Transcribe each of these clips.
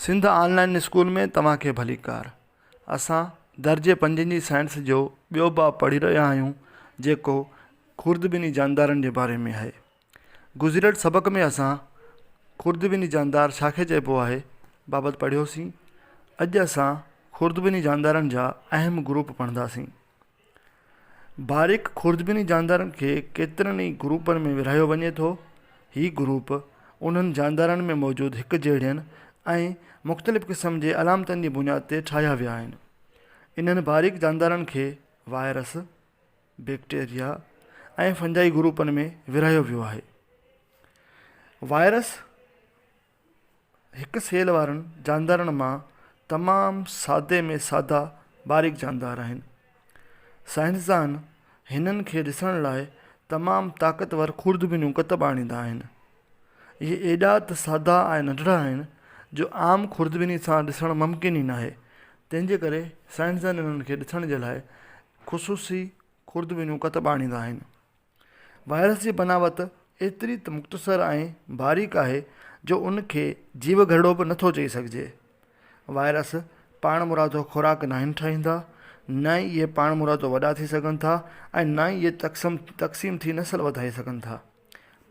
Sindh online school में तव्हांखे भली कार। असां दर्जे 5 जी साइंस जो ॿियो बाब पढ़ी रहिया आहियूं जेको खुर्दबिनी जानदारनि जे बारे में आहे। गुज़िरियल सबक़ में असां खुर्दबिनी जानदार छाखे चइबो आहे बाबति पढ़ियोसीं। अॼु असां खुर्दबिनी जानदारनि जा अहम ग्रुप पढ़ंदासीं। बारीक खुर्दबिनी जानदारनि खे केतिरनि ई ग्रुपनि में विरहायो वञे थो। ही ग्रुप उन्हनि जानदारनि में मौजूदु हिकु जहिड़ियुनि ऐं मुख़्तलिफ़ क़िस्म जे अलामतनि जी बुनियाद ते ठाहिया विया आहिनि। इन्हनि बारीक जानदारनि खे वायरस, बैक्टीरिया ऐं फंजाई ग्रुपनि में विरहायो वियो आहे। वायरस हिकु सेल वारनि जानदारनि मां तमामु सादे में सादा बारीक जानदार आहिनि। साइंसदान हिननि खे ॾिसण लाइ तमामु ताक़तवर खुर्दबिनियूं कतब आणींदा आहिनि। इहे एॾा त सादा ऐं नंढड़ा आहिनि जो आम खुर्दबिनी सां ॾिसणु मुमकिन ई न आहे। तंहिंजे करे साइंसदान इन्हनि खे ॾिसण जे लाइ ख़ुसूसी खुर्दबिनियूं कतब आणींदा आहिनि। वायरस जी बनावट एतिरी त मुख़्तसर ऐं बारीक आहे जो उनखे जीव घरड़ो बि नथो चई सघिजे। वायरस पाण मुरादो खुराक न आहिनि ठाहींदा, न ई इहे पाण मुरादो वॾा थी सघनि था ऐं न ई इहे तक़सीम थी नसल वधाए सघनि था।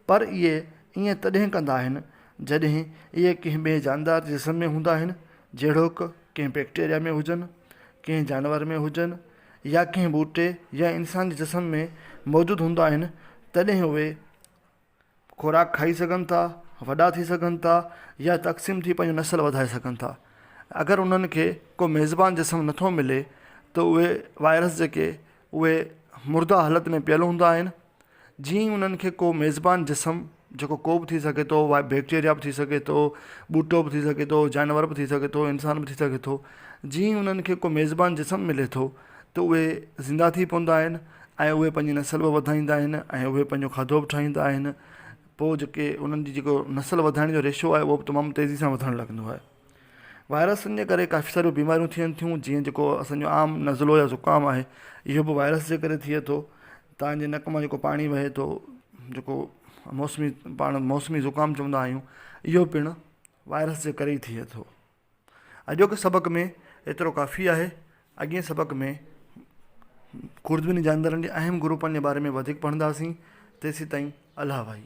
पर इहे ईअं तॾहिं कंदा आहिनि जॾहिं इहे कंहिं ॿिए जानदार जे जिस्म में हूंदा आहिनि, जहिड़ो कंहिं बैक्टीरिया में हुजनि, कंहिं जानवर में हुजनि या कंहिं ॿूटे या इंसान जे जिस्म में मौजूदु हूंदा आहिनि। तॾहिं उहे खुराक खाई सघनि था, वॾा थी सघनि था या तक़सीम थी पंहिंजो नसल वधाए सघनि था। अगरि उन्हनि खे को मेज़बान जिस्म नथो मिले त उहे वायरस जेके उहे मुर्दा हालत में पियल हूंदा आहिनि। जीअं ई उन्हनि खे को मेज़बान जिस्म जेको को बि थी सघे थो, बैक्टीरिया बि थी सघे थो, ॿूटो बि थी सघे थो, जानवर बि थी सघे थो, इंसान बि थी सघे थो। जीअं उन्हनि खे को मेज़बान जिस्म मिले थो त उहे ज़िंदा थी पवंदा आहिनि ऐं उहे पंहिंजी नसल बि वधाईंदा आहिनि ऐं उहे पंहिंजो खाधो बि ठाहींदा आहिनि। पोइ जेके उन्हनि जी जेको नसल वधाइण जो रेशो आहे उहो बि तमामु तेज़ी सां वधणु लॻंदो आहे। वायरसनि जे करे काफ़ी सारियूं बीमारियूं थियनि थियूं, जीअं जेको असांजो आम नज़लो या ज़ुकाम आहे इहो बि वायरस जे करे थिए थो। तव्हांजे नक मां जेको पाणी वहे थो, जेको मौसमी ज़ुकाम चवंदा आहियूं, इहो पिणु वायरस जे करे ई थिए थो। अॼोके सबक़ में एतिरो काफ़ी आहे। अॻे सबक़ में खुर्दबिनी जानदारनि जे अहम ग्रुपनि जे बारे में वधीक पढ़ंदासीं। तेसीं ताईं अलाह भाई।